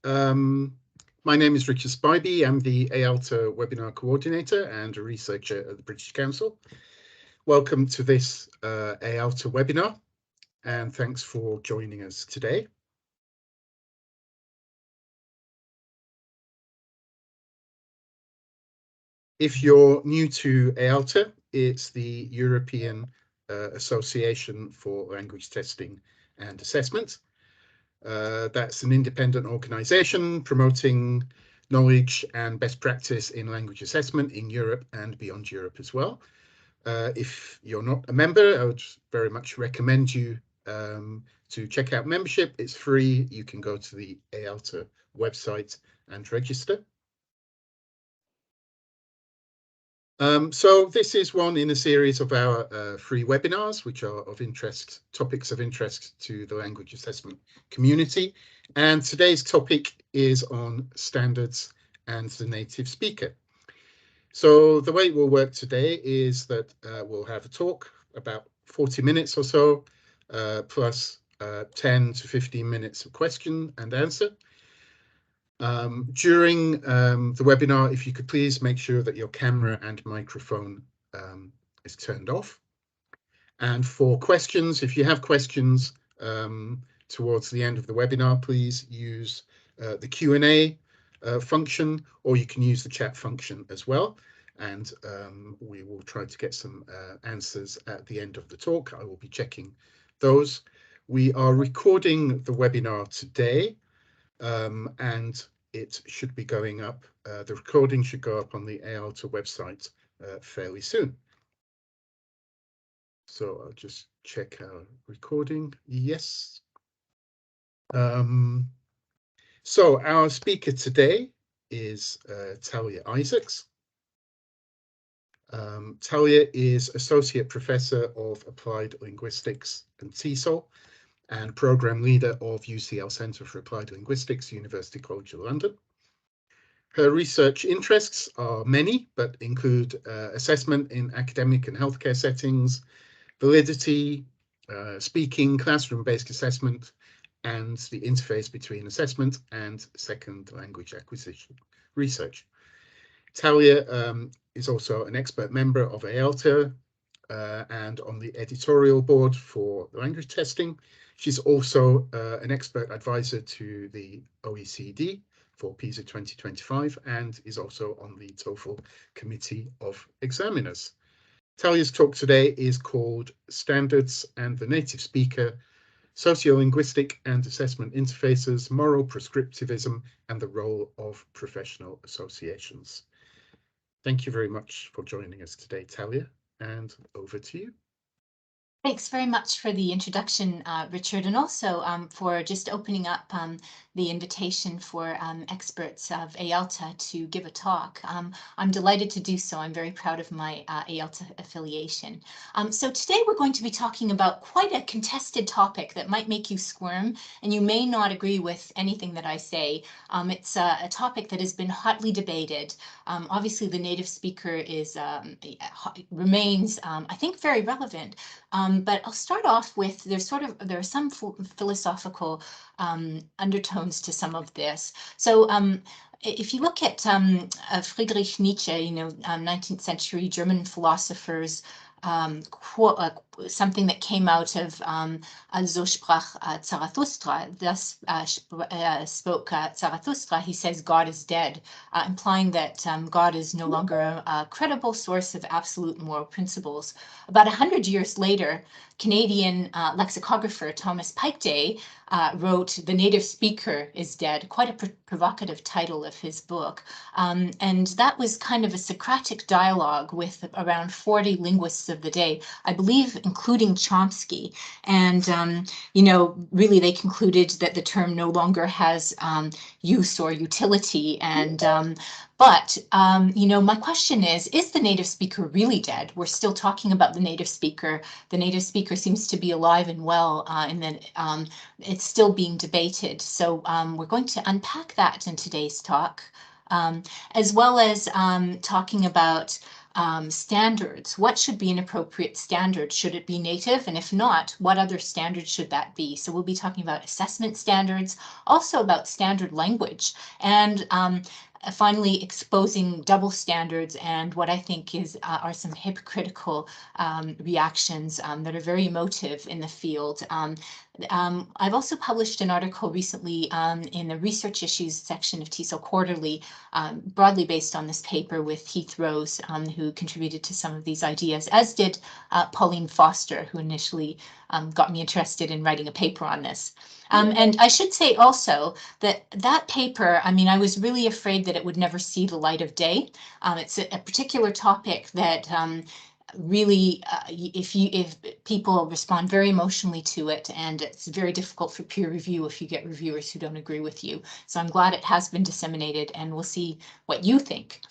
Um, my name is Richard Spivey. I'm the EALTA webinar coordinator and a researcher at the British Council. Welcome to this EALTA webinar, and thanks for joining us today. If you're new to EALTA, it's the European Association for Language Testing and Assessment. That's an independent organisation promoting knowledge and best practice in language assessment in Europe and beyond Europe as well. If you're not a member, I would very much recommend you to check out membership. It's free. You can go to the EALTA website and register. So this is one in a series of our free webinars, which are of interest, topics of interest to the language assessment community. And today's topic is on standards and the native speaker. So the way it will work today is that we'll have a talk, about 40 minutes or so, plus 10 to 15 minutes of question and answer. During the webinar, if you could please make sure that your camera and microphone is turned off. And for questions, if you have questions towards the end of the webinar, please use the Q&A function, or you can use the chat function as well. And we will try to get some answers at the end of the talk. I will be checking those. We are recording the webinar today. And it should be going up. The recording should go up on the EALTA website fairly soon. So I'll just check our recording. Yes. So our speaker today is Talia Isaacs. Talia is Associate Professor of Applied Linguistics and TESOL and Programme Leader of UCL Centre for Applied Linguistics, University College London. Her research interests are many, but include assessment in academic and healthcare settings, validity, speaking, classroom-based assessment, and the interface between assessment and second language acquisition research. Talia is also an expert member of EALTA and on the editorial board for language testing. She's also an expert advisor to the OECD for PISA 2025 and is also on the TOEFL Committee of Examiners. Talia's talk today is called Standards and the Native Speaker, Sociolinguistic and Assessment Interfaces, Moral Prescriptivism and the Role of Professional Associations. Thank you very much for joining us today, Talia, and over to you. Thanks very much for the introduction, Richard, and also for just opening up the invitation for experts of EALTA to give a talk. I'm delighted to do so. I'm very proud of my EALTA affiliation. So today we're going to be talking about quite a contested topic that might make you squirm, and you may not agree with anything that I say. It's a topic that has been hotly debated. Obviously, the native speaker remains, I think, very relevant. But I'll start off with there are some philosophical undertones to some of this. So if you look at Friedrich Nietzsche, 19th century German philosophers, something that came out of So sprach Zarathustra, thus spoke Zarathustra. He says God is dead, implying that God is no longer a credible source of absolute moral principles. About 100 years later, Canadian lexicographer Thomas Pikeday wrote The Native Speaker is Dead, quite a provocative title of his book. And that was kind of a Socratic dialogue with around 40 linguists of the day, I believe, including Chomsky. And, really they concluded that the term no longer has use or utility. And But, my question is the native speaker really dead? We're still talking about the native speaker. The native speaker seems to be alive and well, and then it's still being debated. So we're going to unpack that in today's talk, as well as talking about standards. What should be an appropriate standard? Should it be native? And if not, what other standards should that be? So we'll be talking about assessment standards, also about standard language, and finally exposing double standards and what I think are some hypocritical reactions that are very emotive in the field. I've also published an article recently in the research issues section of TESOL Quarterly, broadly based on this paper with Heath Rose, who contributed to some of these ideas, as did Pauline Foster, who initially got me interested in writing a paper on this. And I should say also that that paper, I mean, I was really afraid that it would never see the light of day. It's a particular topic that really, if people respond very emotionally to it, and it's very difficult for peer review if you get reviewers who don't agree with you. So I'm glad it has been disseminated, and we'll see what you think.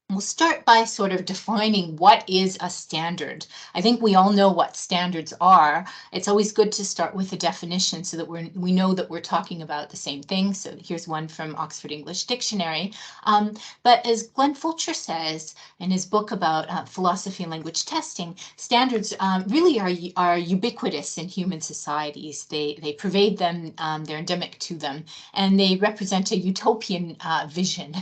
We'll start by sort of defining what is a standard. I think we all know what standards are. It's always good to start with a definition so that we know that we're talking about the same thing. So here's one from Oxford English Dictionary. But as Glenn Fulcher says in his book about philosophy and language testing, standards really are ubiquitous in human societies. They pervade them, they're endemic to them, and they represent a utopian vision.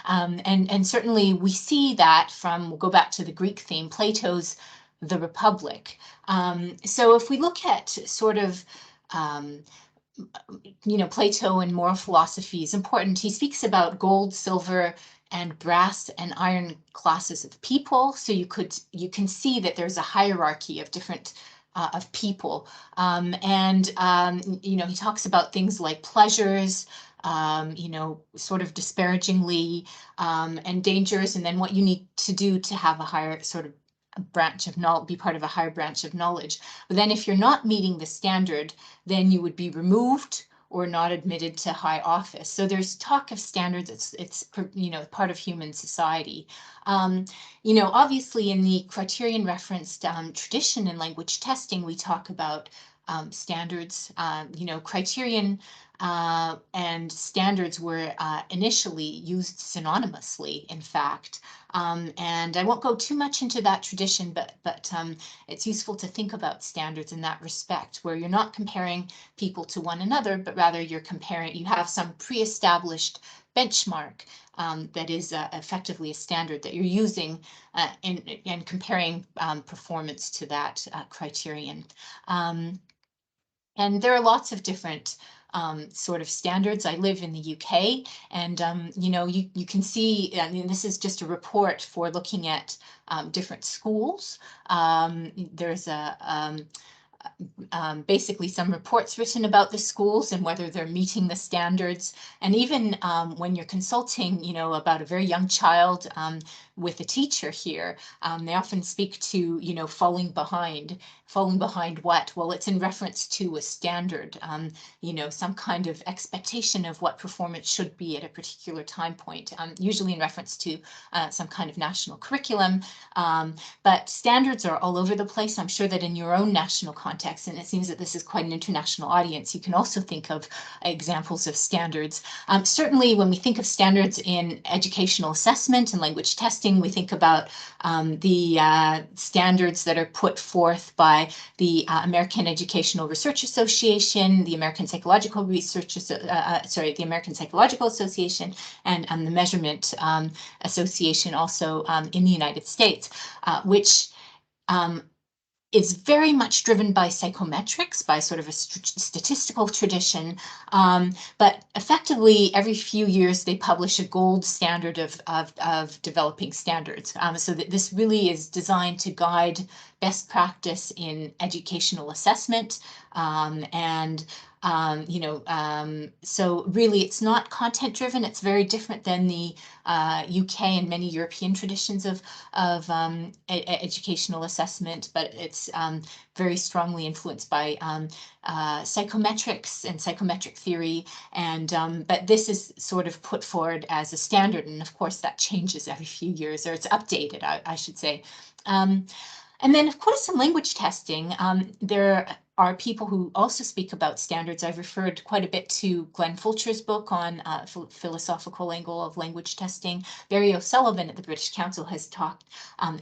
And certainly we see that from, we'll go back to the Greek theme, Plato's The Republic. So if we look at sort of, Plato and moral philosophy is important. He speaks about gold, silver, and brass and iron classes of people. So you can see that there's a hierarchy of different of people. He talks about things like pleasures, sort of disparagingly, and dangers, and then what you need to do to have a higher sort of branch of knowledge, be part of a higher branch of knowledge. But then if you're not meeting the standard, then you would be removed or not admitted to high office. So there's talk of standards. It's part of human society. Obviously in the criterion referenced tradition in language testing, we talk about standards. Criterion and standards were initially used synonymously, in fact. And I won't go too much into that tradition, but it's useful to think about standards in that respect, where you're not comparing people to one another, but rather you have some pre-established benchmark that is effectively a standard that you're using and comparing performance to that criterion. And there are lots of different sort of standards. I live in the UK, and you can see, I mean, this is just a report for looking at different schools. There's basically some reports written about the schools and whether they're meeting the standards. And even when you're consulting, about a very young child with a teacher here, they often speak to, falling behind. Falling behind what? Well, it's in reference to a standard, some kind of expectation of what performance should be at a particular time point, usually in reference to some kind of national curriculum. But standards are all over the place. I'm sure that in your own national context, and it seems that this is quite an international audience, you can also think of examples of standards. Certainly when we think of standards in educational assessment and language testing, we think about the standards that are put forth by the American Educational Research Association, the American Psychological the American Psychological Association, and the Measurement Association also in the United States, which is very much driven by psychometrics, by sort of a statistical tradition. But effectively, every few years, they publish a gold standard of developing standards. So that this really is designed to guide best practice in educational assessment. So really, it's not content driven. It's very different than the UK and many European traditions of educational assessment, but it's very strongly influenced by psychometrics and psychometric theory. And but this is sort of put forward as a standard, and of course that changes every few years, or it's updated, I should say. And then, of course, in language testing, there are people who also speak about standards. I've referred quite a bit to Glenn Fulcher's book on philosophical angle of language testing. Barry O'Sullivan at the British Council has talked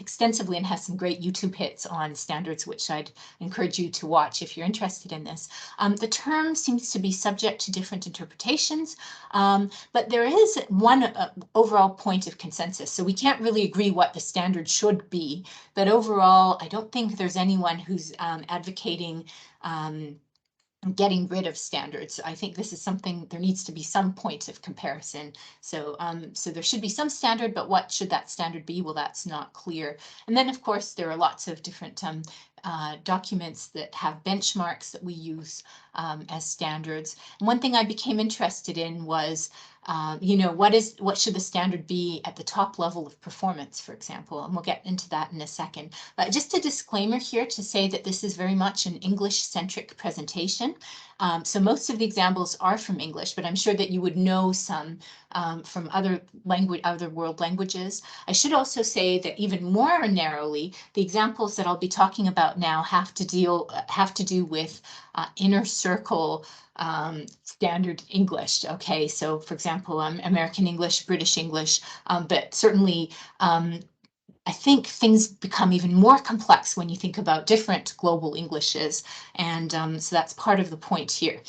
extensively and has some great YouTube hits on standards, which I'd encourage you to watch if you're interested in this. The term seems to be subject to different interpretations, but there is one overall point of consensus. So we can't really agree what the standard should be, but overall, I don't think there's anyone who's advocating getting rid of standards. I think this is something, there needs to be some point of comparison. So, so there should be some standard, but what should that standard be? Well, that's not clear. And then, of course, there are lots of different documents that have benchmarks that we use as standards. And one thing I became interested in was, you know, what should the standard be at the top level of performance, for example, and we'll get into that in a second. But just a disclaimer here to say that this is very much an English-centric presentation. So most of the examples are from English, but I'm sure that you would know some from other world languages. I should also say that even more narrowly, the examples that I'll be talking about now have to do with inner circle standard English. Okay, so for example, American English, British English, but certainly I think things become even more complex when you think about different global Englishes, and so that's part of the point here.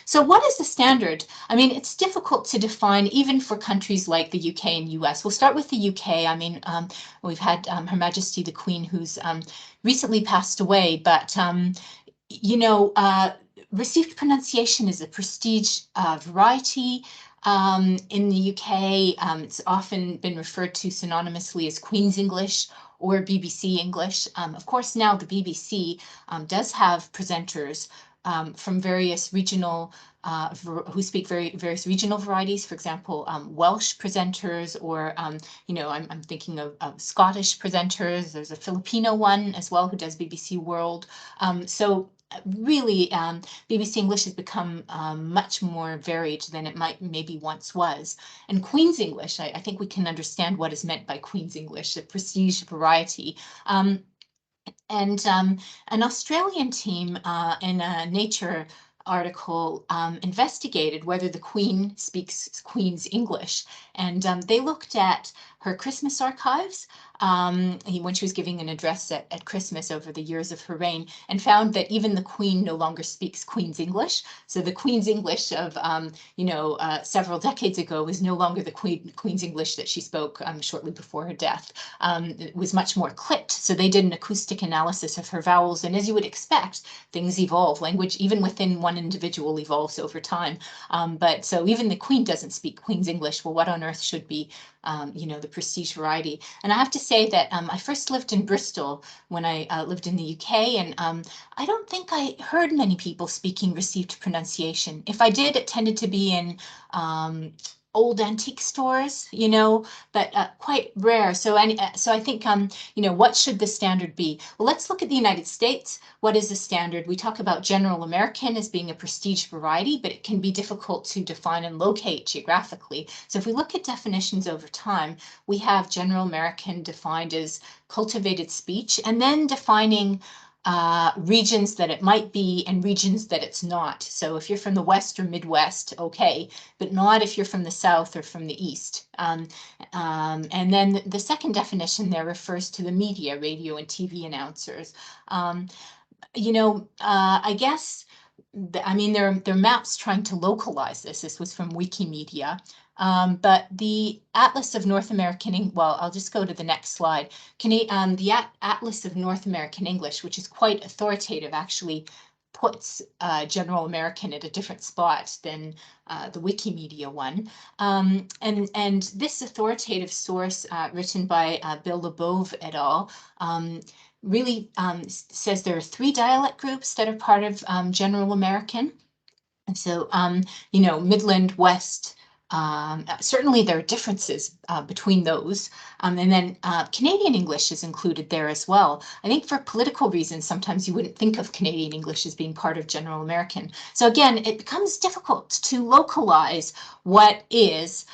So what is the standard? I mean, it's difficult to define even for countries like the UK and US. We'll start with the UK. I mean, we've had Her Majesty the Queen, who's recently passed away, but you know, received pronunciation is a prestige variety. In the UK, it's often been referred to synonymously as Queen's English or BBC English. Of course, now the BBC does have presenters from various regional, who speak various regional varieties, for example, Welsh presenters, or, you know, I'm thinking of Scottish presenters. There's a Filipino one as well who does BBC World. So really, BBC English has become much more varied than it maybe once was. And Queen's English, I think we can understand what is meant by Queen's English, a prestige variety. And an Australian team in a Nature article investigated whether the Queen speaks Queen's English, and they looked at her Christmas archives when she was giving an address at Christmas over the years of her reign, and found that even the Queen no longer speaks Queen's English. So the Queen's English of you know, several decades ago was no longer the Queen's English that she spoke shortly before her death. It was much more clipped. So they did an acoustic analysis of her vowels, and as you would expect, things evolve. Language, even within one individual, evolves over time. But so even the Queen doesn't speak Queen's English. Well, what on earth should be you know, the prestige variety? And I have to say that I first lived in Bristol when I lived in the UK, and I don't think I heard many people speaking received pronunciation. If I did, it tended to be in old antique stores, you know, but quite rare. So I think, you know, what should the standard be? Well, let's look at the United States. What is the standard? We talk about General American as being a prestige variety, but it can be difficult to define and locate geographically. So if we look at definitions over time, we have General American defined as cultivated speech, and then defining regions that it might be and regions that it's not. So if you're from the West or Midwest, okay, but not if you're from the South or from the East. And then the second definition there refers to the media, radio and TV announcers. You know, I guess, I mean, there are maps trying to localize this. This was from Wikimedia. But the Atlas of North American, well, I'll just go to the next slide. The Atlas of North American English, which is quite authoritative, actually puts General American at a different spot than the Wikimedia one. And this authoritative source, written by Bill LeBove et al., really says there are 3 dialect groups that are part of General American. And so, you know, Midland, West, Certainly there are differences between those. And then Canadian English is included there as well. I think for political reasons, sometimes you wouldn't think of Canadian English as being part of General American. So again, it becomes difficult to localize what is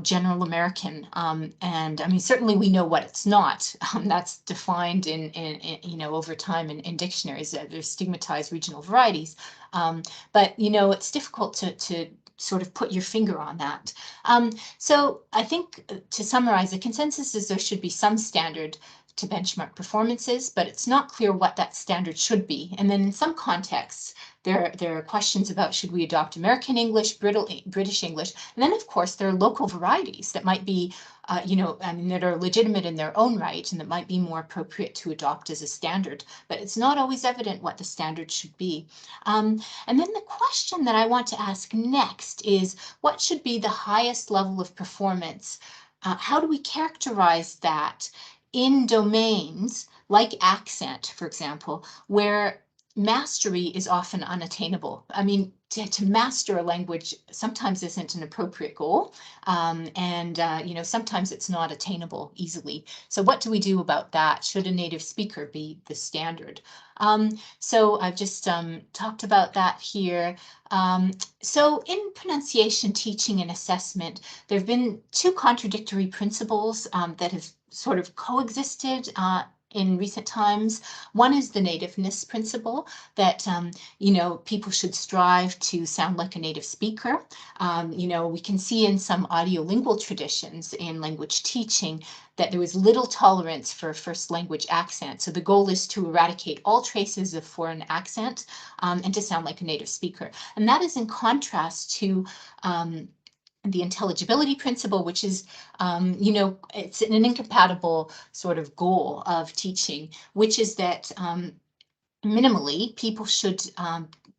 General American. And I mean, certainly we know what it's not. That's defined in over time in dictionaries. There's stigmatized regional varieties. But it's difficult to sort of put your finger on that. So I think to summarize, the consensus is there should be some standard to benchmark performances, but it's not clear what that standard should be. And then in some contexts, there are questions about should we adopt American English, British English, and then of course there are local varieties that might be, that are legitimate in their own right and that might be more appropriate to adopt as a standard. But it's not always evident what the standard should be. And then the question that I want to ask next is what should be the highest level of performance? How do we characterize that in domains like accent, for example, where mastery is often unattainable? I mean, to master a language sometimes isn't an appropriate goal, and sometimes it's not attainable easily. So what do we do about that? Should a native speaker be the standard? So I've just talked about that here. So in pronunciation, teaching, and assessment, there have been two contradictory principles that have sort of coexisted in recent times. One is the nativeness principle, that people should strive to sound like a native speaker. We can see in some audiolingual traditions in language teaching that there was little tolerance for first language accent. So the goal is to eradicate all traces of foreign accent and to sound like a native speaker. And that is in contrast to the intelligibility principle, which is, it's an incompatible sort of goal of teaching, which is that minimally people should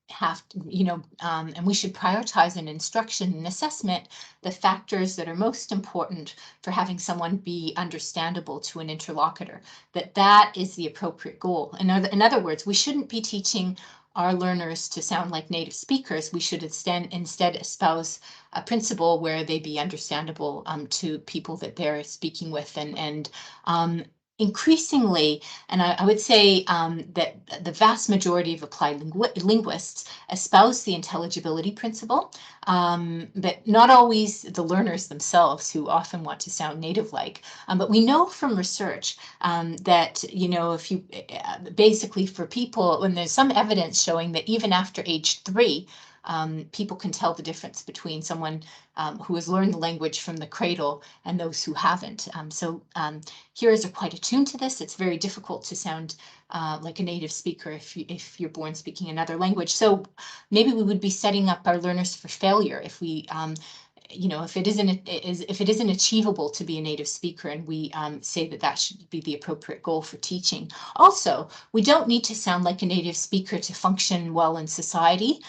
have to, and we should prioritize in instruction and assessment the factors that are most important for having someone be understandable to an interlocutor, that is the appropriate goal. In other words, we shouldn't be teaching our learners to sound like native speakers. We should instead espouse a principle where they be understandable to people that they're speaking with, and increasingly, and I would say that the vast majority of applied linguists espouse the intelligibility principle, but not always the learners themselves, who often want to sound native-like. But we know from research that, if you basically for people, when there's some evidence showing that even after age 3, people can tell the difference between someone who has learned the language from the cradle and those who haven't. So hearers are quite attuned to this. It's very difficult to sound like a native speaker if you're born speaking another language. So maybe we would be setting up our learners for failure if we if it isn't achievable to be a native speaker, and we say that should be the appropriate goal for teaching. Also, we don't need to sound like a native speaker to function well in society,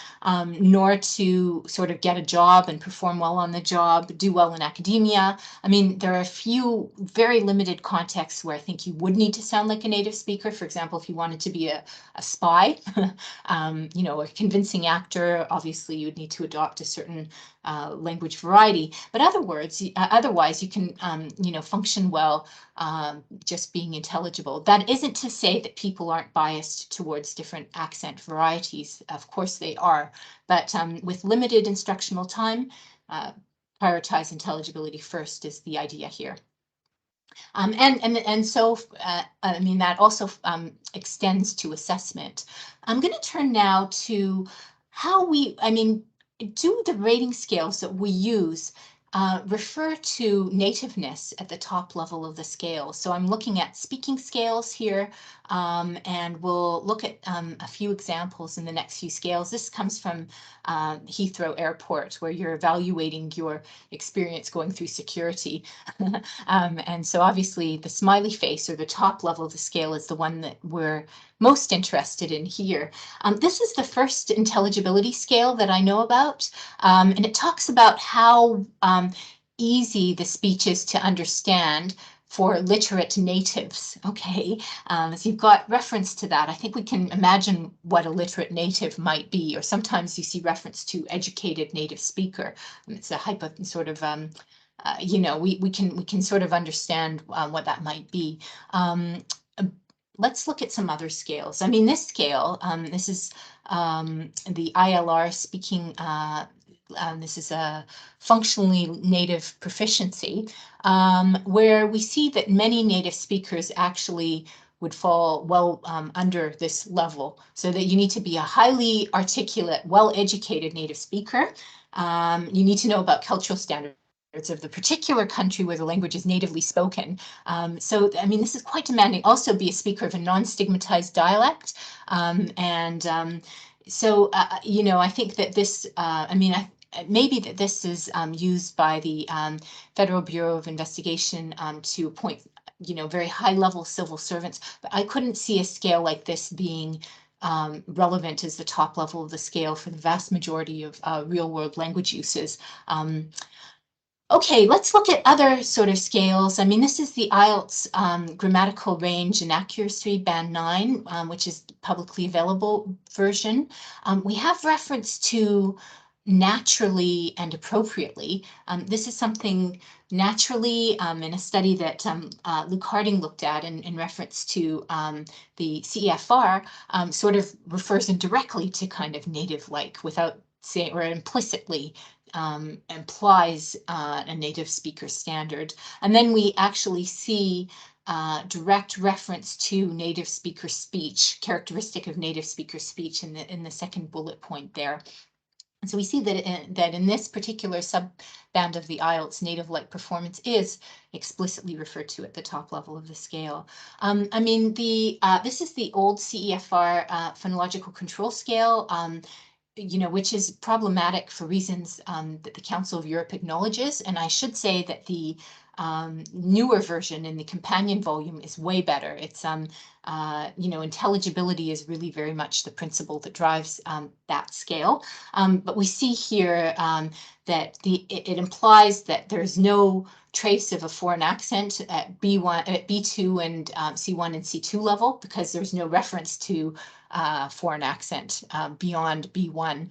nor to sort of get a job and perform well on the job, do well in academia. I mean, there are a few very limited contexts where I think you would need to sound like a native speaker. For example, if you wanted to be a spy, a convincing actor, obviously you would need to adopt a certain language variety. But otherwise, you can, function well just being intelligible. That isn't to say that people aren't biased towards different accent varieties. Of course they are. But with limited instructional time, prioritize intelligibility first is the idea here. So that also extends to assessment. I'm going to turn now to how do the rating scales that we use refer to nativeness at the top level of the scale? So I'm looking at speaking scales here, and we'll look at a few examples in the next few scales. This comes from Heathrow Airport, where you're evaluating your experience going through security. And so obviously the smiley face, or the top level of the scale, is the one that we're most interested in here. This is the first intelligibility scale that I know about, and it talks about how easy the speech is to understand for literate natives. Okay, so you've got reference to that. I think we can imagine what a literate native might be, or sometimes you see reference to educated native speaker. It's a sort of we can sort of understand what that might be. Let's look at some other scales. I mean, this scale, this is the ILR speaking. This is a functionally native proficiency, where we see that many native speakers actually would fall well under this level, so that you need to be a highly articulate, well-educated native speaker. You need to know about cultural standards of the particular country where the language is natively spoken. So, I mean, this is quite demanding. Also be a speaker of a non-stigmatized dialect. I think that this, maybe that this is used by the Federal Bureau of Investigation to appoint, very high-level civil servants, but I couldn't see a scale like this being relevant as the top level of the scale for the vast majority of real-world language uses. Okay, let's look at other sort of scales. I mean, this is the IELTS grammatical range and accuracy band 9, which is publicly available version. We have reference to naturally and appropriately. This is something naturally in a study that Luke Harding looked at in reference to the CEFR, sort of refers indirectly to kind of native-like without saying, or implicitly implies a native speaker standard. And then we actually see direct reference to native speaker speech, characteristic of native speaker speech in the second bullet point there. And so we see that in this particular sub-band of the IELTS, native-like performance is explicitly referred to at the top level of the scale. I mean, this is the old CEFR phonological control scale, which is problematic for reasons that the Council of Europe acknowledges. And I should say that the newer version in the companion volume is way better. It's, intelligibility is really very much the principle that drives that scale. But we see here that it implies that there's no trace of a foreign accent at B1, at B2 and C1 and C2 level, because there's no reference to foreign accent beyond B1.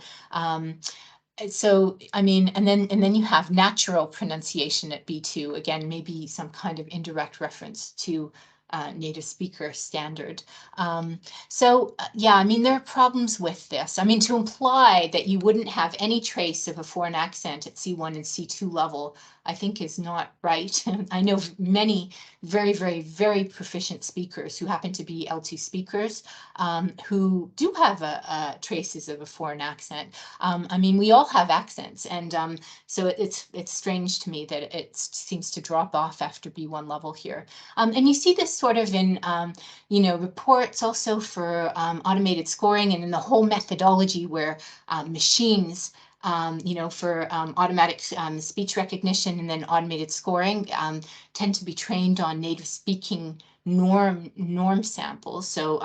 So, I mean, and then you have natural pronunciation at B2, again, maybe some kind of indirect reference to native speaker standard. Yeah, I mean, there are problems with this. I mean, to imply that you wouldn't have any trace of a foreign accent at C1 and C2 level, I think is not right. I know many very, very, very proficient speakers who happen to be L2 speakers who do have traces of a foreign accent. I mean, we all have accents, and so it's strange to me that it seems to drop off after B1 level here. And you see this sort of in, reports also for automated scoring, and in the whole methodology where machines for automatic speech recognition and then automated scoring tend to be trained on native speaking norm samples. So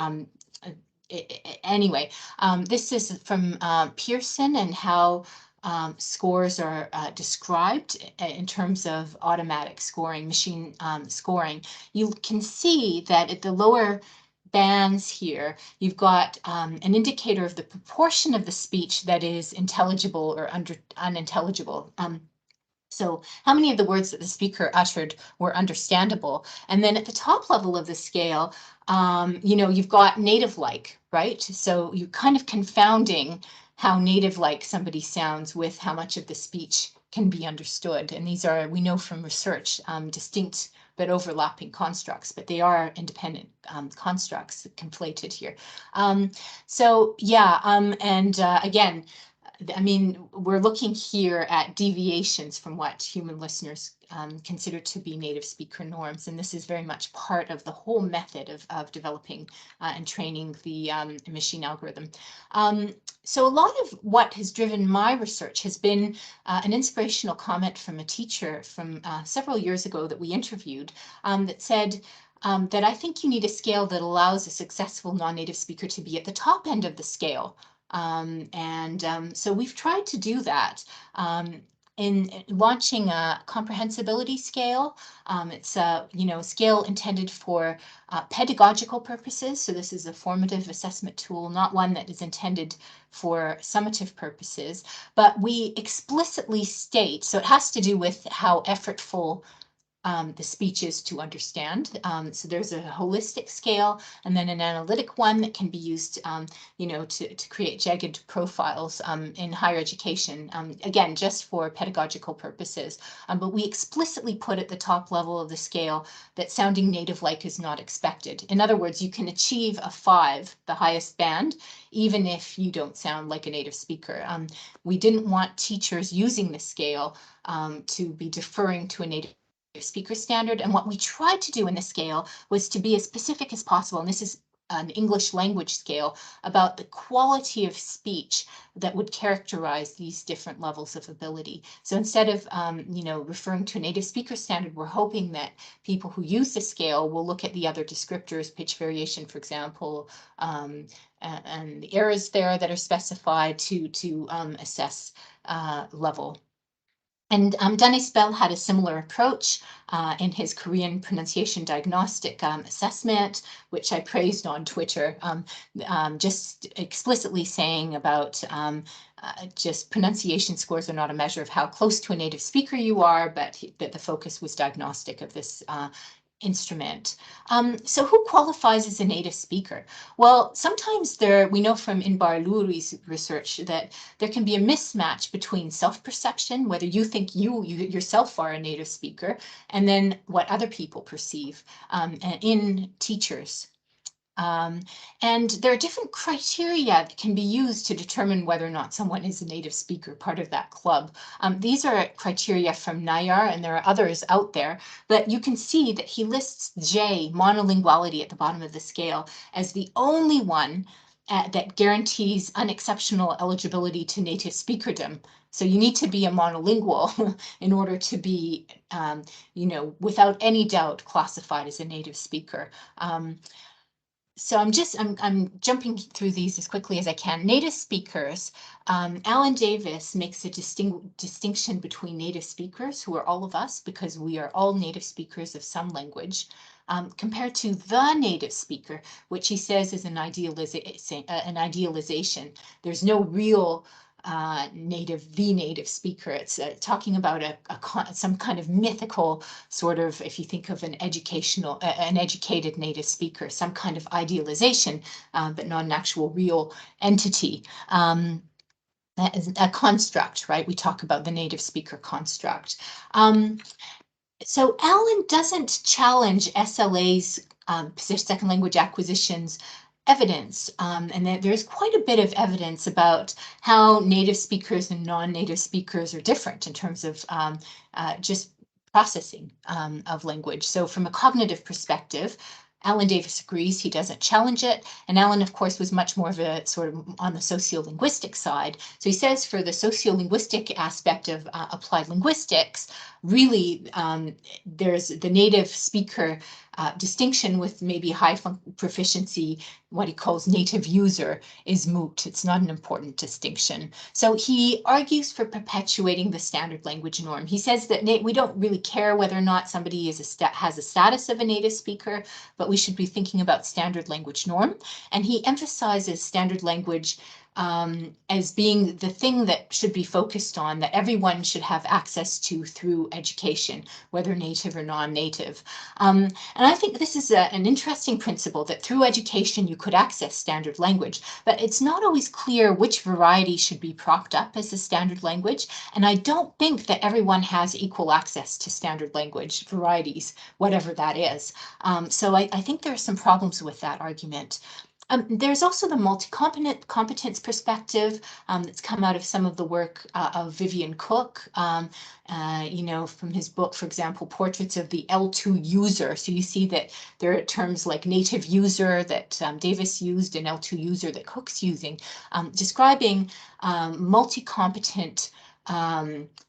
anyway, this is from Pearson and how scores are described in terms of automatic scoring, machine scoring. You can see that at the lower bands here, you've got an indicator of the proportion of the speech that is intelligible or unintelligible. So how many of the words that the speaker uttered were understandable? And then at the top level of the scale, you've got native-like, right? So you're kind of confounding how native-like somebody sounds with how much of the speech can be understood. And these are, we know from research, distinct but overlapping constructs, but they are independent constructs conflated here. Again, I mean, we're looking here at deviations from what human listeners consider to be native speaker norms, and this is very much part of the whole method of developing and training the machine algorithm. So a lot of what has driven my research has been an inspirational comment from a teacher from several years ago that we interviewed that said, that I think you need a scale that allows a successful non-native speaker to be at the top end of the scale. So we've tried to do that. in launching a comprehensibility scale. It's a scale intended for pedagogical purposes. So this is a formative assessment tool, not one that is intended for summative purposes. But we explicitly state, so it has to do with how effortful the speech is to understand. So there's a holistic scale and then an analytic one that can be used, to create jagged profiles in higher education, again, just for pedagogical purposes. But we explicitly put at the top level of the scale that sounding native-like is not expected. In other words, you can achieve a 5, the highest band, even if you don't sound like a native speaker. We didn't want teachers using the scale to be deferring to a native speaker standard. And what we tried to do in the scale was to be as specific as possible. And this is an English language scale about the quality of speech that would characterize these different levels of ability. So instead of, referring to a native speaker standard, we're hoping that people who use the scale will look at the other descriptors, pitch variation, for example, and the errors there that are specified to assess level. And Dennis Bell had a similar approach in his Korean pronunciation diagnostic assessment, which I praised on Twitter, just explicitly saying about just pronunciation scores are not a measure of how close to a native speaker you are, but that the focus was diagnostic of this instrument. So who qualifies as a native speaker? Well, sometimes we know from Inbar Luri's research that there can be a mismatch between self-perception, whether you think you yourself are a native speaker, and then what other people perceive in teachers. And there are different criteria that can be used to determine whether or not someone is a native speaker, part of that club. These are criteria from Nayar, and there are others out there, but you can see that he lists J, monolinguality, at the bottom of the scale as the only one that guarantees unexceptional eligibility to native speakerdom. So you need to be a monolingual in order to be, without any doubt, classified as a native speaker. So I'm jumping through these as quickly as I can. Native speakers, Alan Davis makes a distinction between native speakers, who are all of us, because we are all native speakers of some language, compared to the native speaker, which he says is an idealization. There's no real native speaker. It's talking about some kind of mythical sort of, if you think of an educated native speaker, some kind of idealization, but not an actual real entity. That is a construct, right? We talk about the native speaker construct. So Alan doesn't challenge SLA's second language acquisitions evidence, and there's quite a bit of evidence about how native speakers and non-native speakers are different in terms of just processing of language. So from a cognitive perspective, Alan Davis agrees, he doesn't challenge it. And Alan, of course, was much more of a sort of on the sociolinguistic side. So he says for the sociolinguistic aspect of applied linguistics, really, there's the native speaker distinction with maybe high proficiency, what he calls native user, is moot. It's not an important distinction. So he argues for perpetuating the standard language norm. He says that we don't really care whether or not somebody has a status of a native speaker, but we should be thinking about standard language norm. And he emphasizes standard language as being the thing that should be focused on, that everyone should have access to through education, whether native or non-native. And I think this is an interesting principle, that through education you could access standard language, but it's not always clear which variety should be propped up as a standard language. And I don't think that everyone has equal access to standard language varieties, whatever that is. So I think there are some problems with that argument. There's also the multi-competence perspective that's come out of some of the work of Vivian Cook, from his book, for example, Portraits of the L2 User. So you see that there are terms like native user that Davis used and L2 user that Cook's using, describing multi-competent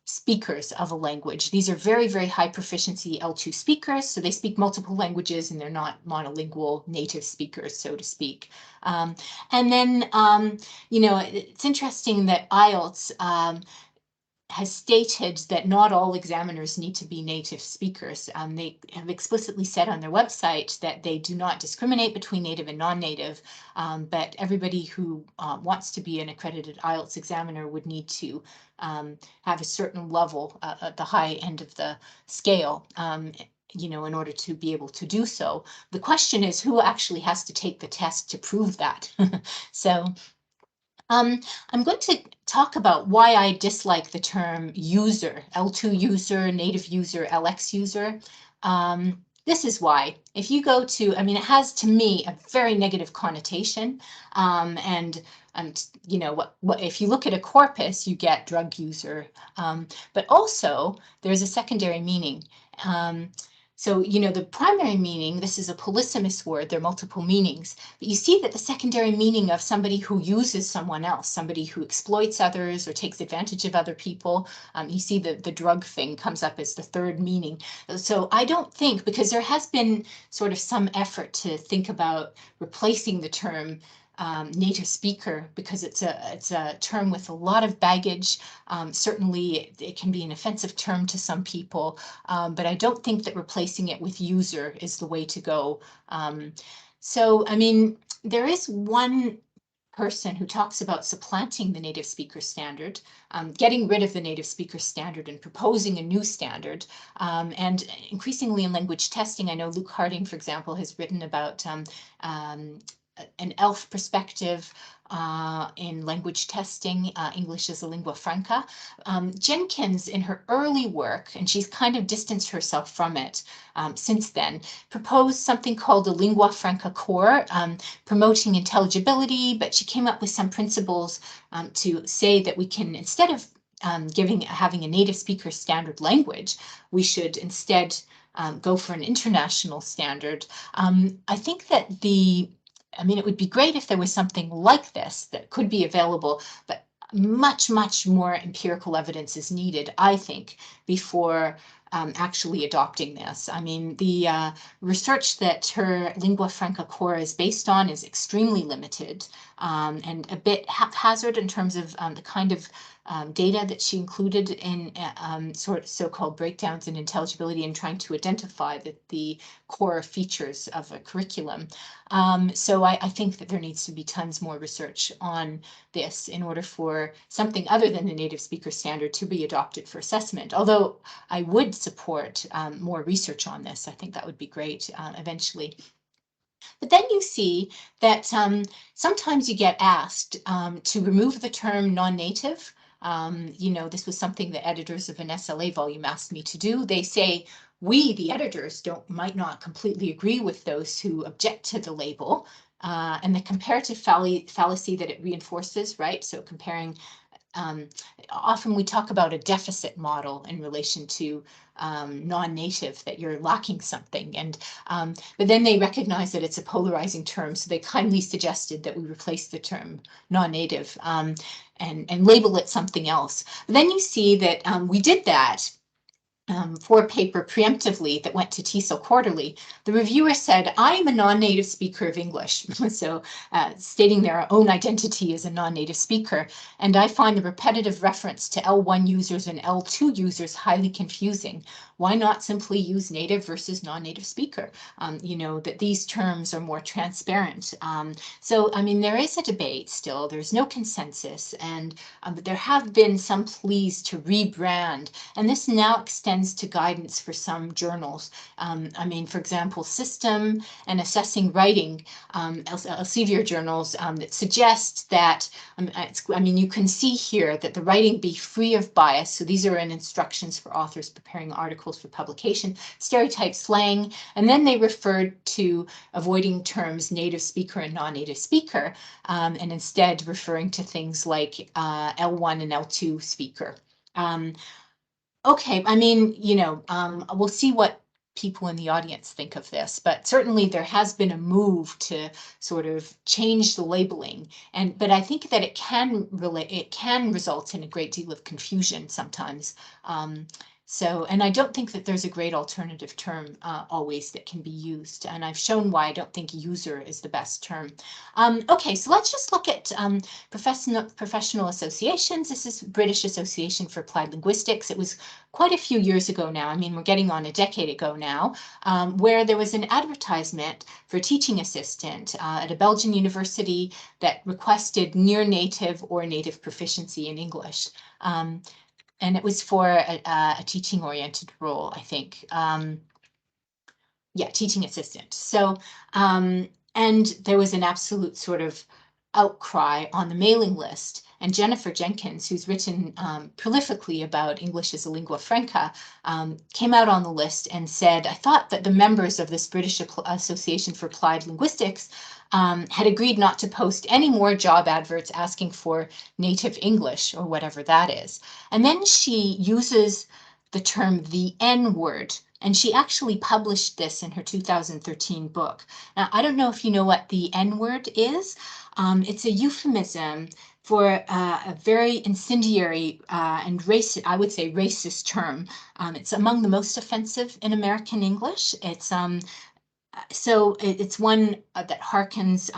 speakers of a language. These are very, very high proficiency L2 speakers, so they speak multiple languages and they're not monolingual native speakers, so to speak. And then, it's interesting that IELTS has stated that not all examiners need to be native speakers. They have explicitly said on their website that they do not discriminate between native and non-native, but everybody who wants to be an accredited IELTS examiner would need to have a certain level at the high end of the scale, you know, in order to be able to do so. The question is, who actually has to take the test to prove that? So I'm going to talk about why I dislike the term user, L2 user, native user, LX user. This is why. If you go to, I mean, it has to me a very negative connotation. And you know, what if you look at a corpus, you get drug user, but also there's a secondary meaning. So, you know, the primary meaning, this is a polysemous word, there are multiple meanings, but you see that the secondary meaning of somebody who uses someone else, somebody who exploits others or takes advantage of other people, you see the drug thing comes up as the third meaning. So I don't think, because there has been sort of some effort to think about replacing the term native speaker, because it's a term with a lot of baggage. Certainly it can be an offensive term to some people, but I don't think that replacing it with user is the way to go. So, I mean, there is one person who talks about supplanting the native speaker standard, getting rid of the native speaker standard and proposing a new standard. And increasingly in language testing, I know Luke Harding, for example, has written about an ELF perspective in language testing, English as a lingua franca. Jenkins, in her early work, and she's kind of distanced herself from it since then, proposed something called a lingua franca core, promoting intelligibility, but she came up with some principles to say that we can, instead of having a native speaker standard language, we should instead go for an international standard. I think that I mean, it would be great if there was something like this that could be available, but much, much more empirical evidence is needed, I think, before actually adopting this. I mean, the research that her lingua franca core is based on is extremely limited and a bit haphazard in terms of the kind of data that she included in so-called breakdowns in intelligibility and trying to identify the core features of a curriculum. So I think that there needs to be tons more research on this in order for something other than the native speaker standard to be adopted for assessment. Although I would support more research on this. I think that would be great eventually. But then you see that sometimes you get asked to remove the term non-native. You know, this was something the editors of an SLA volume asked me to do. They say, we, the editors, might not completely agree with those who object to the label and the comparative fallacy that it reinforces, right? So comparing, often we talk about a deficit model in relation to non-native, that you're lacking something, and but then they recognize that it's a polarizing term, so they kindly suggested that we replace the term non-native and label it something else. But then you see that we did that for a paper preemptively that went to TESOL Quarterly. The reviewer said, I'm a non-native speaker of English, so stating their own identity as a non-native speaker, and I find the repetitive reference to L1 users and L2 users highly confusing. Why not simply use native versus non-native speaker? You know, that these terms are more transparent. So, I mean, there is a debate still, there's no consensus, and but there have been some pleas to rebrand, and this now extends to guidance for some journals. I mean, for example, System and Assessing Writing, Elsevier journals that suggest that, I mean, you can see here that the writing be free of bias. So these are in instructions for authors preparing articles for publication, stereotype, slang, and then they referred to avoiding terms native speaker and non-native speaker, and instead referring to things like L1 and L2 speaker. Okay, I mean, you know, we'll see what people in the audience think of this, but certainly there has been a move to sort of change the labeling, but I think that it can result in a great deal of confusion sometimes. So, and I don't think that there's a great alternative term always that can be used. And I've shown why I don't think user is the best term. Okay, so let's just look at professional associations. This is British Association for Applied Linguistics. It was quite a few years ago now. I mean, we're getting on a decade ago now, where there was an advertisement for a teaching assistant at a Belgian university that requested near native or native proficiency in English. And it was for a teaching-oriented role, I think. Yeah, teaching assistant. So, and there was an absolute sort of outcry on the mailing list. And Jennifer Jenkins, who's written prolifically about English as a lingua franca, came out on the list and said, I thought that the members of this British Association for Applied Linguistics had agreed not to post any more job adverts asking for native English or whatever that is. And then she uses the term the N word, and she actually published this in her 2013 book. Now, I don't know if you know what the N word is. It's a euphemism for a very incendiary and racist, I would say racist term. It's among the most offensive in American English. It's so it's one that harkens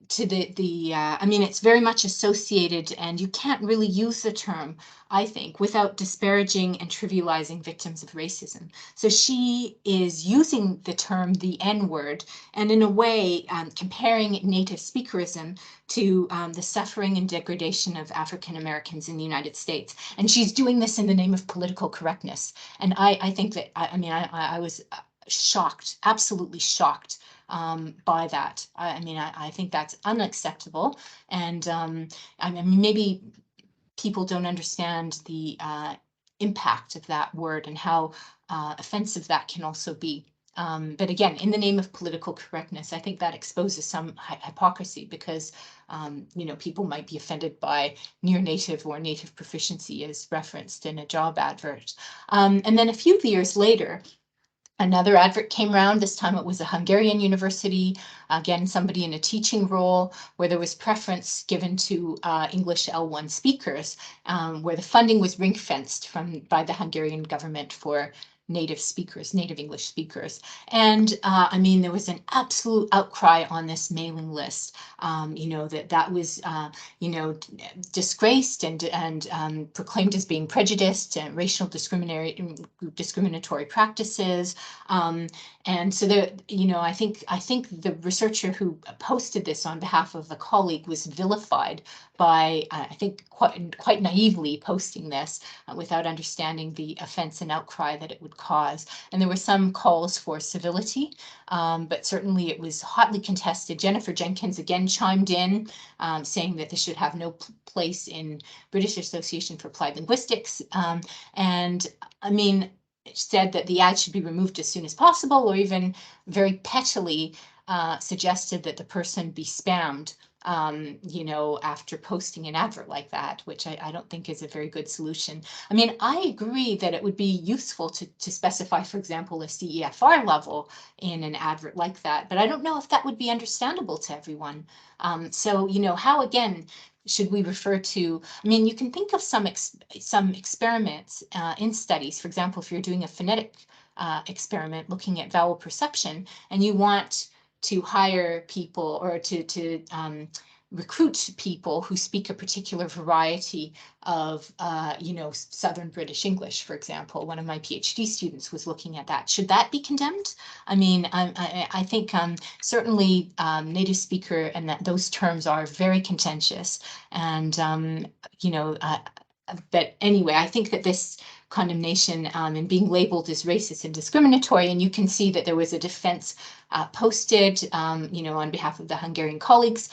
to the I mean, it's very much associated, and you can't really use the term, I think, without disparaging and trivializing victims of racism. So she is using the term the N-word, and in a way comparing native speakerism to the suffering and degradation of African Americans in the United States. And she's doing this in the name of political correctness. And I think that, I was shocked, absolutely shocked by that. I mean, I think that's unacceptable. And I mean, maybe people don't understand the impact of that word and how offensive that can also be. But again, in the name of political correctness, I think that exposes some hypocrisy because, you know, people might be offended by near native or native proficiency as referenced in a job advert. And then a few years later, another advert came around. This time it was a Hungarian university, again, somebody in a teaching role where there was preference given to English L1 speakers, where the funding was ring-fenced by the Hungarian government for native speakers, native English speakers. And I mean, there was an absolute outcry on this mailing list, you know, that was, you know, disgraced and proclaimed as being prejudiced and racial discriminatory practices. And so there, you know, I think the researcher who posted this on behalf of a colleague was vilified by, I think, quite naively posting this without understanding the offense and outcry that it would cause. And there were some calls for civility, but certainly it was hotly contested. Jennifer Jenkins again chimed in, saying that this should have no place in British Association for Applied Linguistics. And I mean, said that the ad should be removed as soon as possible, or even very pettily suggested that the person be spammed, you know, after posting an advert like that, which I don't think is a very good solution. I mean, I agree that it would be useful to specify, for example, a CEFR level in an advert like that, but I don't know if that would be understandable to everyone. So, you know, how, again, should we refer to, I mean, you can think of some experiments in studies. For example, if you're doing a phonetic experiment looking at vowel perception, and you want to hire people or to recruit people who speak a particular variety of, you know, Southern British English, for example. One of my PhD students was looking at that. Should that be condemned? I mean, I think certainly native speaker and those terms are very contentious. And, you know, but anyway, I think that this condemnation and being labeled as racist and discriminatory, and you can see that there was a defense posted, you know, on behalf of the Hungarian colleagues,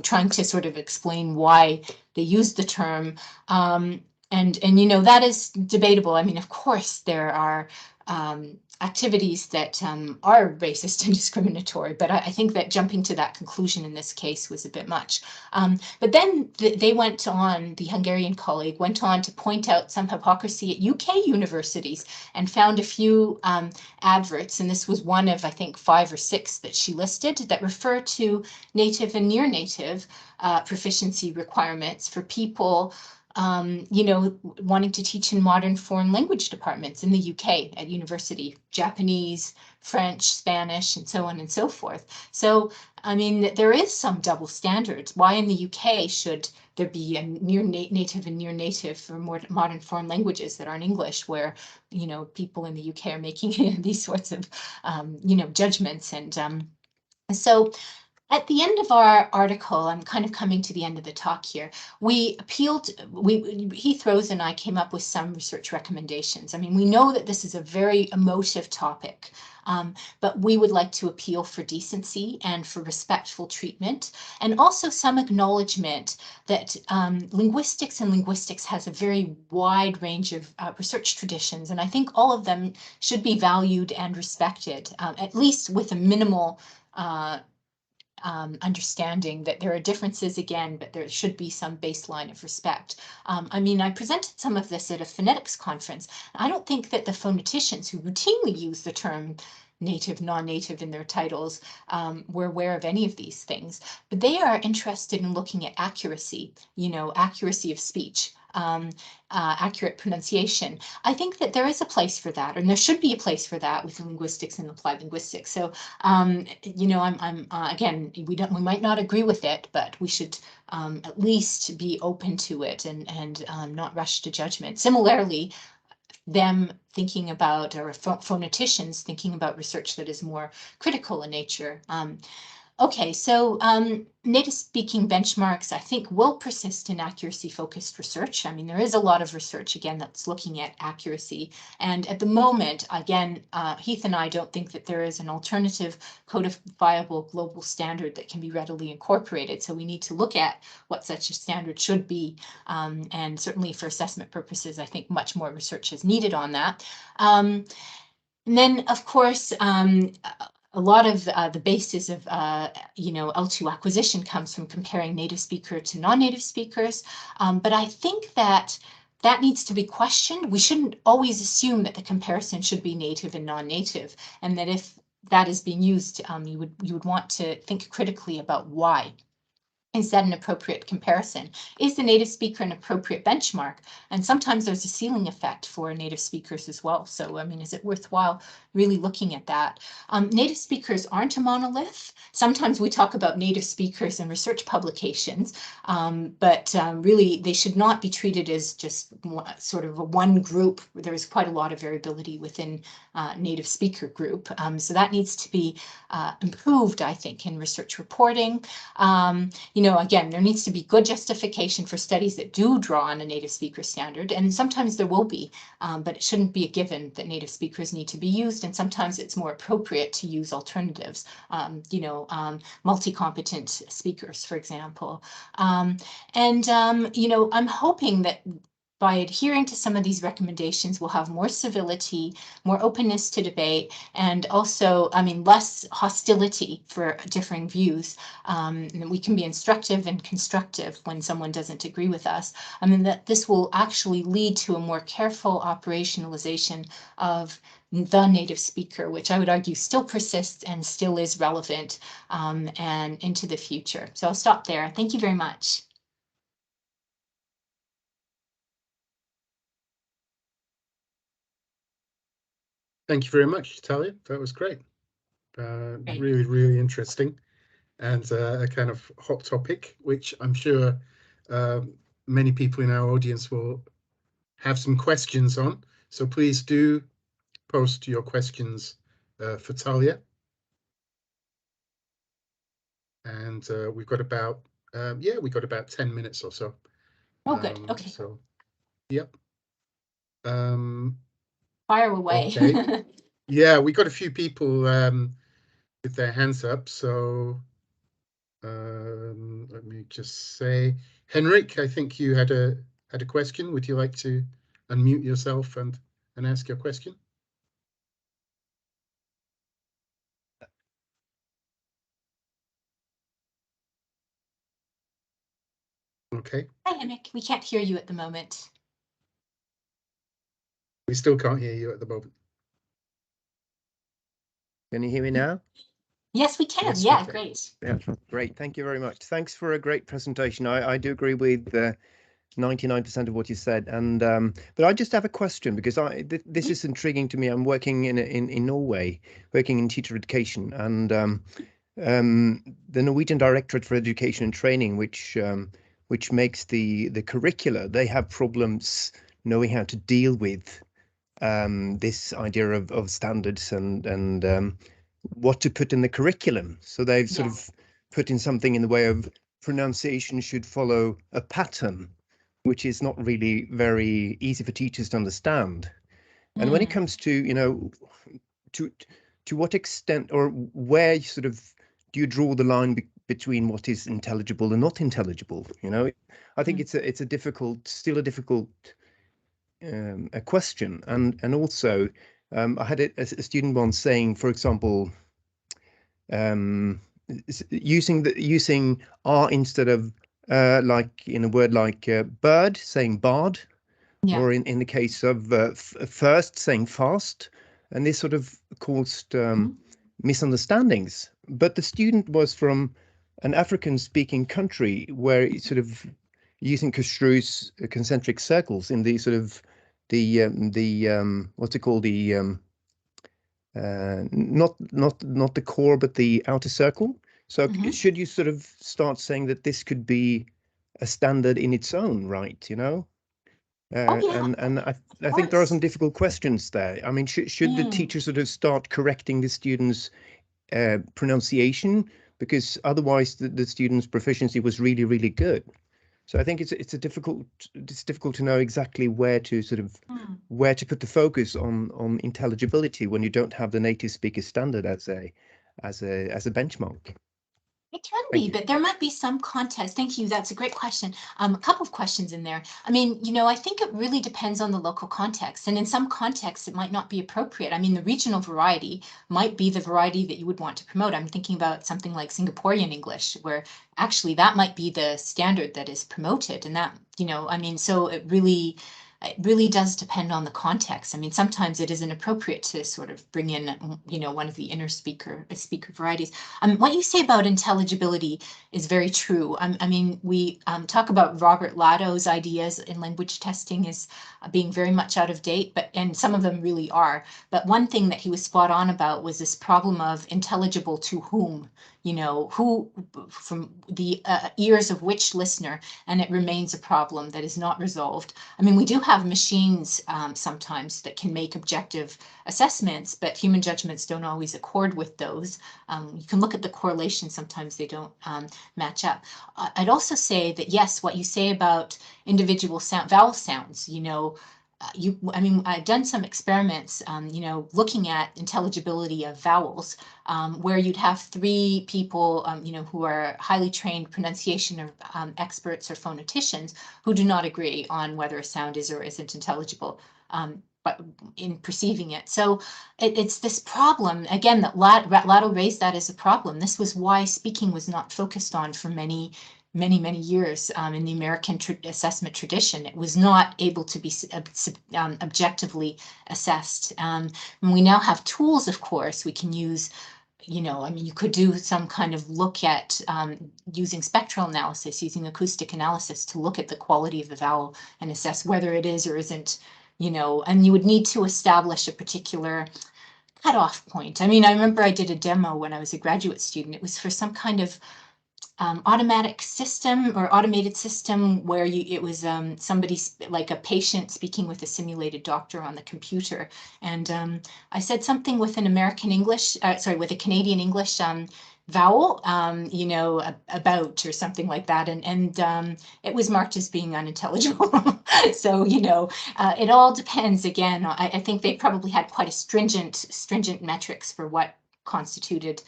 trying to sort of explain why they used the term. And you know, that is debatable. I mean, of course, there are activities that are racist and discriminatory, but I think that jumping to that conclusion in this case was a bit much. But then they went on, the Hungarian colleague went on to point out some hypocrisy at UK universities and found a few adverts, and this was one of, I think, 5 or 6 that she listed that refer to native and near native proficiency requirements for people you know, wanting to teach in modern foreign language departments in the UK at university, Japanese, French, Spanish, and so on and so forth. So, I mean, there is some double standards. Why in the UK should there be a near native and near native for more modern foreign languages that aren't English, where, you know, people in the UK are making these sorts of, you know, judgments. And so at the end of our article, I'm kind of coming to the end of the talk here. Heath Rose and I came up with some research recommendations. I mean, we know that this is a very emotive topic, but we would like to appeal for decency and for respectful treatment, and also some acknowledgement that linguistics has a very wide range of research traditions, and I think all of them should be valued and respected, at least with a minimal understanding that there are differences again, but there should be some baseline of respect. I mean, I presented some of this at a phonetics conference. I don't think that the phoneticians who routinely use the term native, non-native in their titles were aware of any of these things, but they are interested in looking at accuracy, you know, accuracy of speech. Accurate pronunciation. I think that there is a place for that, and there should be a place for that with linguistics and applied linguistics. So, you know, I'm again, we might not agree with it, but we should at least be open to it and not rush to judgment. Similarly, them thinking about, or phoneticians thinking about research that is more critical in nature. Okay, so native speaking benchmarks, I think, will persist in accuracy focused research. I mean, there is a lot of research, again, that's looking at accuracy. And at the moment, again, Heath and I don't think that there is an alternative codifiable global standard that can be readily incorporated. So we need to look at what such a standard should be. And certainly for assessment purposes, I think much more research is needed on that. And then, of course, a lot of the basis of, you know, L2 acquisition comes from comparing native speaker to non-native speakers. But I think that that needs to be questioned. We shouldn't always assume that the comparison should be native and non-native, and that if that is being used, you would want to think critically about why. Is that an appropriate comparison? Is the native speaker an appropriate benchmark? And sometimes there's a ceiling effect for native speakers as well. So, I mean, is it worthwhile really looking at that? Native speakers aren't a monolith. Sometimes we talk about native speakers in research publications, but really they should not be treated as just sort of a one group. There is quite a lot of variability within native speaker group. So that needs to be improved, I think, in research reporting. You know, again, there needs to be good justification for studies that do draw on a native speaker standard, and sometimes there will be, but it shouldn't be a given that native speakers need to be used, and sometimes it's more appropriate to use alternatives, you know, multi-competent speakers, for example. You know, I'm hoping that by adhering to some of these recommendations, we'll have more civility, more openness to debate, and also, I mean, less hostility for differing views. And we can be instructive and constructive when someone doesn't agree with us. I mean, that this will actually lead to a more careful operationalization of the native speaker, which I would argue still persists and still is relevant and into the future. So I'll stop there. Thank you very much. Thank you very much, Talia. That was great. Really, really interesting, and a kind of hot topic, which I'm sure many people in our audience will have some questions on. So please do post your questions for Talia. And we've got about, we've got about 10 minutes or so. Oh, good. Okay. So, yep. Fire away. Okay. Yeah, we got a few people with their hands up. So let me just say, Henrik, I think you had a question. Would you like to unmute yourself and ask your question? Okay. Hi, Henrik. We can't hear you at the moment. We still can't hear you at the moment. Can you hear me now? Yes, we can. Yes, yeah, we can. Great. Yeah, great. Thank you very much. Thanks for a great presentation. I do agree with 99% of what you said, and but I just have a question, because this is intriguing to me. I'm working in Norway, working in teacher education, and the Norwegian Directorate for Education and Training, which makes the curricula, they have problems knowing how to deal with this idea of standards and what to put in the curriculum. So they've sort of put in something in the way of pronunciation should follow a pattern, which is not really very easy for teachers to understand. And when it comes to, you know, to what extent or where sort of do you draw the line between what is intelligible and not intelligible? You know, I think it's a difficult a question. And also I had a student once saying, for example, using R instead of like in a word like bird, saying bard, or in the case of first, saying fast, and this sort of caused misunderstandings. But the student was from an African-speaking country where it's sort of using construes concentric circles in the sort of the what's it called, the not the core but the outer circle. So should you sort of start saying that this could be a standard in its own right, you know? And I think there are some difficult questions there. I mean, should the teacher sort of start correcting the students' pronunciation, because otherwise the students' proficiency was really, really good. So I think it's difficult to know exactly where to sort of where to put the focus on intelligibility when you don't have the native speaker standard as a benchmark. It can be, but there might be some context. Thank you. That's a great question. A couple of questions in there. I mean, you know, I think it really depends on the local context. And in some contexts, it might not be appropriate. I mean, the regional variety might be the variety that you would want to promote. I'm thinking about something like Singaporean English, where actually that might be the standard that is promoted. And that, you know, I mean, so it really does depend on the context. I mean, sometimes it isn't appropriate to sort of bring in, you know, one of the inner speaker varieties. What you say about intelligibility is very true. I mean, we talk about Robert Lado's ideas in language testing as being very much out of date, and some of them really are. But one thing that he was spot on about was this problem of intelligible to whom, you know, who from the ears of which listener, and it remains a problem that is not resolved. I mean, we do have machines sometimes that can make objective assessments, but human judgments don't always accord with those. You can look at the correlation, sometimes they don't match up. I'd also say that, yes, what you say about individual vowel sounds, you know, I mean, I've done some experiments, you know, looking at intelligibility of vowels, where you'd have three people, you know, who are highly trained pronunciation or experts or phoneticians who do not agree on whether a sound is or isn't intelligible, but in perceiving it. So it's this problem, again, that Lado raised that as a problem. This was why speaking was not focused on for many years in the American assessment tradition. It was not able to be objectively assessed. And we now have tools, of course, we can use. You know, I mean, you could do some kind of look at using spectral analysis, using acoustic analysis to look at the quality of the vowel and assess whether it is or isn't, you know, and you would need to establish a particular cutoff point. I mean, I remember I did a demo when I was a graduate student. It was for some kind of automatic system or automated system where it was somebody like a patient speaking with a simulated doctor on the computer. And I said something with an American English, with a Canadian English vowel, you know, about or something like that. And it was marked as being unintelligible. So, you know, it all depends. Again, I think they probably had quite a stringent metrics for what constituted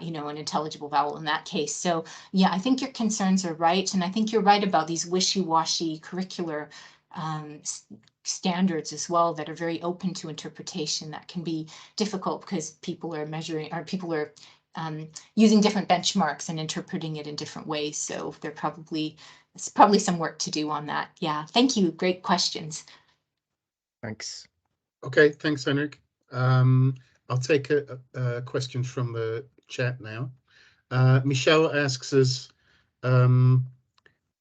you know, an intelligible vowel in that case. So yeah, I think your concerns are right. And I think you're right about these wishy-washy curricular standards as well that are very open to interpretation. That can be difficult because people are measuring, or people are using different benchmarks and interpreting it in different ways. So there's probably some work to do on that. Yeah, thank you. Great questions. Thanks. Okay, thanks, Henrik. I'll take a question from the chat now. Michelle asks us,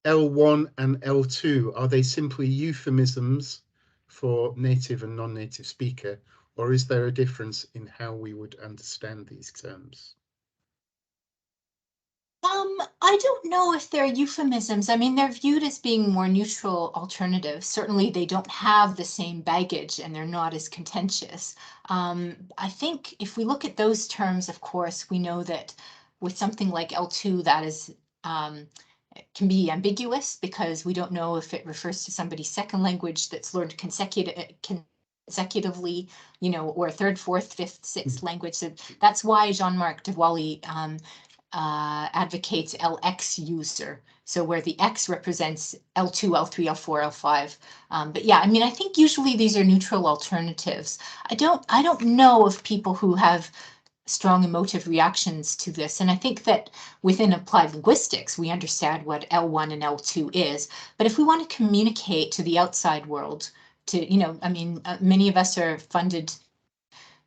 L1 and L2, are they simply euphemisms for native and non-native speaker, or is there a difference in how we would understand these terms? I don't know if they're euphemisms. I mean, they're viewed as being more neutral alternatives. Certainly, they don't have the same baggage and they're not as contentious. I think if we look at those terms, of course, we know that with something like L2, that is can be ambiguous because we don't know if it refers to somebody's second language that's learned consecutively, you know, or third, fourth, fifth, sixth language. So that's why Jean-Marc Dewally advocates LX user. So where the X represents L2, L3, L4, L5. But yeah, I mean, I think usually these are neutral alternatives. I don't know of people who have strong emotive reactions to this. And I think that within applied linguistics, we understand what L1 and L2 is. But if we want to communicate to the outside world, to, you know, I mean, many of us are funded,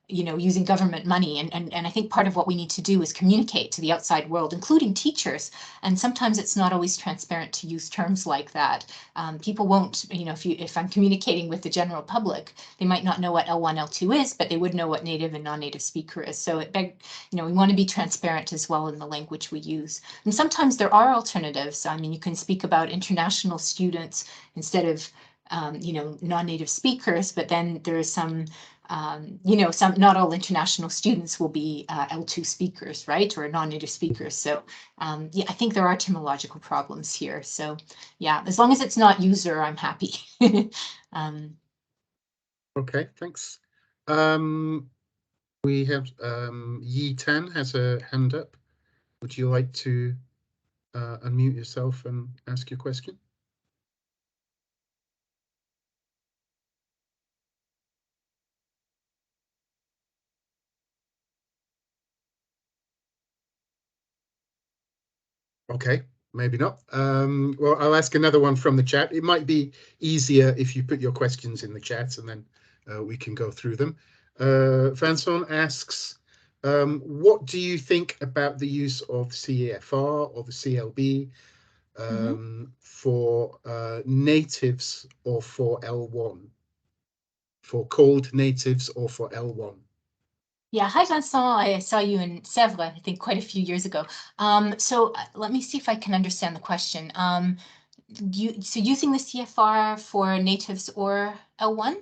you know, using government money. And I think part of what we need to do is communicate to the outside world, including teachers. And sometimes it's not always transparent to use terms like that. People won't, you know, if I'm communicating with the general public, they might not know what L1, L2 is, but they would know what native and non-native speaker is. So you know, we want to be transparent as well in the language we use. And sometimes there are alternatives. I mean, you can speak about international students instead of, you know, non-native speakers, but then there's some, you know, not all international students will be L2 speakers, right, or non-native speakers. So yeah, I think there are etymological problems here. So yeah, as long as it's not user, I'm happy. Okay, thanks. We have Yi Tan has a hand up. Would you like to unmute yourself and ask your question? Okay, maybe not. Well, I'll ask another one from the chat. It might be easier if you put your questions in the chat and then we can go through them. Vincent asks, what do you think about the use of CEFR or the CLB for natives or for L1? For cold natives or for L1? Yeah, hi Vincent. I saw you in Sèvres, I think quite a few years ago. So let me see if I can understand the question. So using the CFR for natives or L1?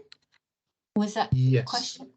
Was that the question?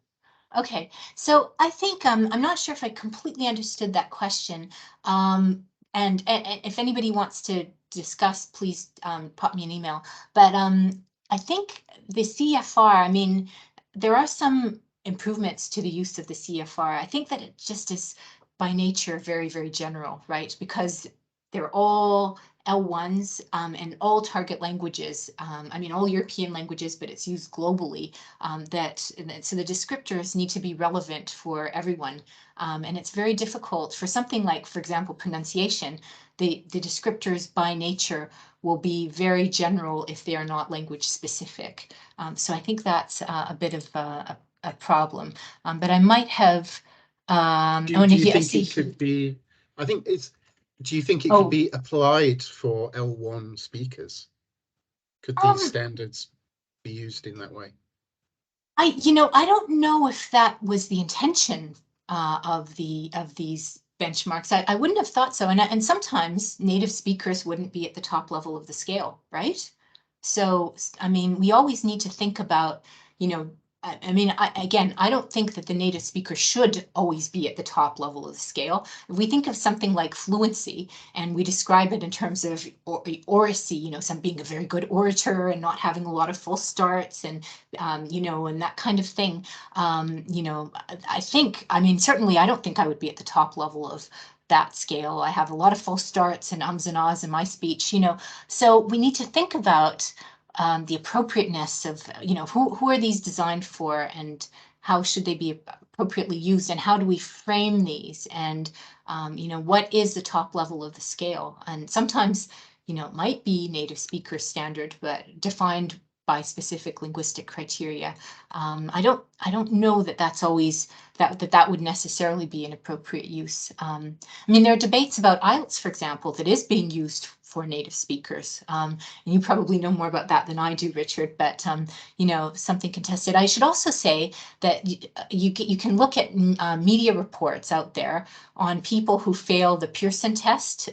Okay, so I think I'm not sure if I completely understood that question. And if anybody wants to discuss, please pop me an email. But I think the CFR, I mean, there are some improvements to the use of the CFR. I think that it just is by nature very, very general, right? Because they're all L1s and all target languages. I mean, all European languages, but it's used globally. So the descriptors need to be relevant for everyone. And it's very difficult for something like, for example, pronunciation. The descriptors by nature will be very general if they are not language specific. So I think that's a bit of a problem. But I might have. Do you think it could be? I think it's. Do you think it could be applied for L1 speakers? Could these standards be used in that way? I don't know if that was the intention of these benchmarks. I wouldn't have thought so. And sometimes native speakers wouldn't be at the top level of the scale, right? So, I mean, we always need to think about, you know, I mean, again, I don't think that the native speaker should always be at the top level of the scale. If we think of something like fluency and we describe it in terms of oracy, you know, some being a very good orator and not having a lot of false starts and, you know, and that kind of thing, you know, I mean, certainly I don't think I would be at the top level of that scale. I have a lot of false starts and ums and ahs in my speech, you know, so we need to think about the appropriateness of, you know, who are these designed for and how should they be appropriately used and how do we frame these and, you know, what is the top level of the scale? And sometimes, you know, it might be native speaker standard, but defined by specific linguistic criteria. I don't know that that's always that would necessarily be an appropriate use. I mean, there are debates about IELTS, for example, that is being used for native speakers. And you probably know more about that than I do, Richard, but you know, something contested. I should also say that you can look at media reports out there on people who fail the Pearson test,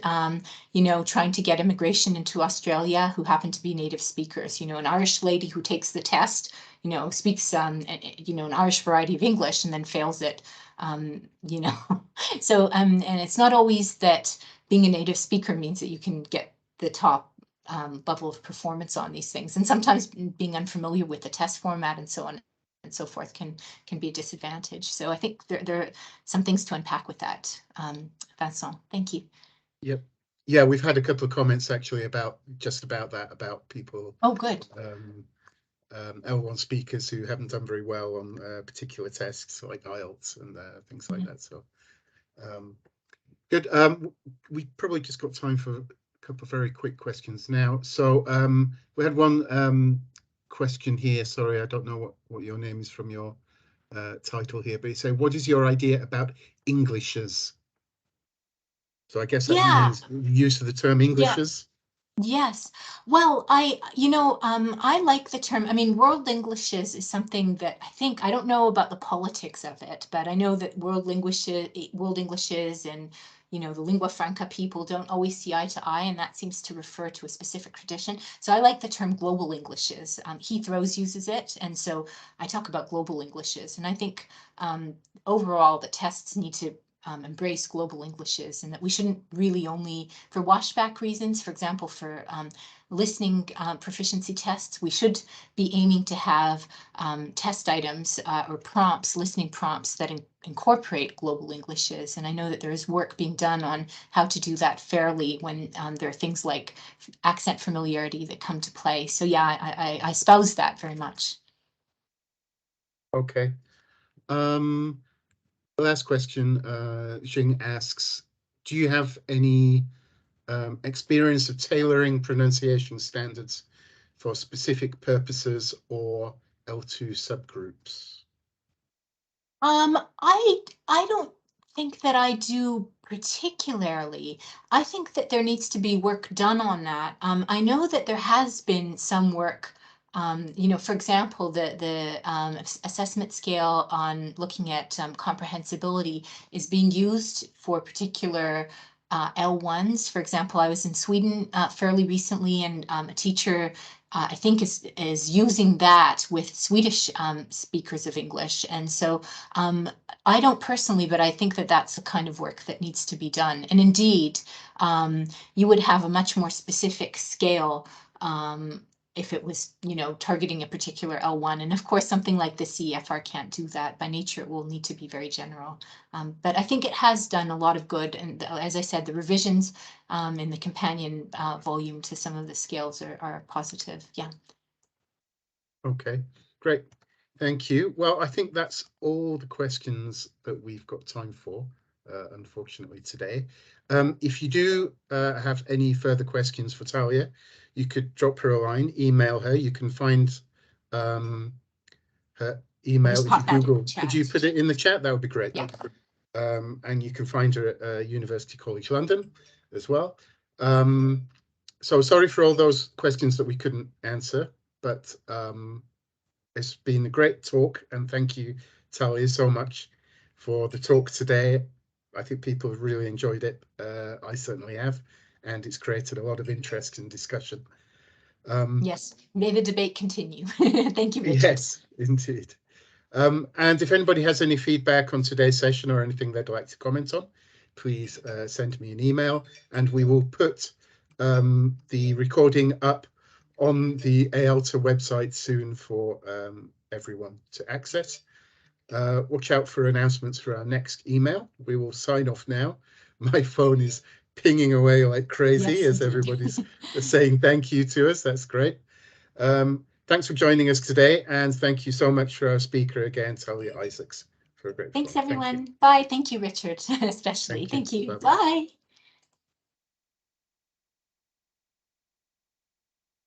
you know, trying to get immigration into Australia who happen to be native speakers. You know, an Irish lady who takes the test, you know, speaks, you know, an Irish variety of English and then fails it, you know. So, and it's not always that being a native speaker means that you can get the top level of performance on these things. And sometimes being unfamiliar with the test format and so on and so forth can be a disadvantage. So I think there are some things to unpack with that. Vincent, thank you. Yep. Yeah, we've had a couple of comments actually about that, about people. Oh, good. L1 speakers who haven't done very well on particular tests like IELTS and things like that. So good. We probably just got time for a couple of very quick questions now. So we had one question here. Sorry, I don't know what your name is from your title here, but you say, what is your idea about Englishes? So I guess that means the use of the term Englishes. Yes. Well, you know, I like the term. I mean, world Englishes is something that I don't know about the politics of it, but I know that world Englishes and, you know, the lingua franca people don't always see eye to eye, and that seems to refer to a specific tradition. So I like the term global Englishes. Heath Rose uses it, and so I talk about global Englishes. And I think overall the tests need to embrace global Englishes, and that we shouldn't really only, for washback reasons, for example, for listening proficiency tests, we should be aiming to have test items or prompts, listening prompts that incorporate global Englishes. And I know that there is work being done on how to do that fairly when there are things like accent familiarity that come to play. So yeah, I espouse that very much. Okay. Last question, Xing asks, do you have any experience of tailoring pronunciation standards for specific purposes or L2 subgroups? I don't think that I do particularly. I think that there needs to be work done on that. I know that there has been some work. You know, for example, the assessment scale on looking at comprehensibility is being used for particular L1s. For example, I was in Sweden fairly recently, and a teacher I think is using that with Swedish speakers of English. And so I don't personally, but I think that that's the kind of work that needs to be done. And indeed, you would have a much more specific scale if it was, you know, targeting a particular L1. And of course, something like the CEFR can't do that. By nature, it will need to be very general. But I think it has done a lot of good. And as I said, the revisions in the companion volume to some of the scales are positive. Yeah. Okay, great. Thank you. Well, I think that's all the questions that we've got time for, unfortunately, today. If you do have any further questions for Talia, you could drop her a line, email her. You can find her email if you Google. Could you put it in the chat? That would be great. Yeah. And you can find her at University College London as well. So sorry for all those questions that we couldn't answer, but it's been a great talk, and thank you, Talia, so much for the talk today. I think people have really enjoyed it. I certainly have, and it's created a lot of interest and discussion. Yes, may the debate continue. Thank you, Richard. Yes, indeed. And if anybody has any feedback on today's session or anything they'd like to comment on, please send me an email, and we will put the recording up on the EALTA website soon for everyone to access. Watch out for announcements for our next email. We will sign off now. My phone is pinging away like crazy, yes, as everybody's saying thank you to us. That's great. Thanks for joining us today, and thank you so much for our speaker again, Talia Isaacs, for a great Thanks, talk. everyone. Bye. Thank you, Richard, especially. Thank you. Bye.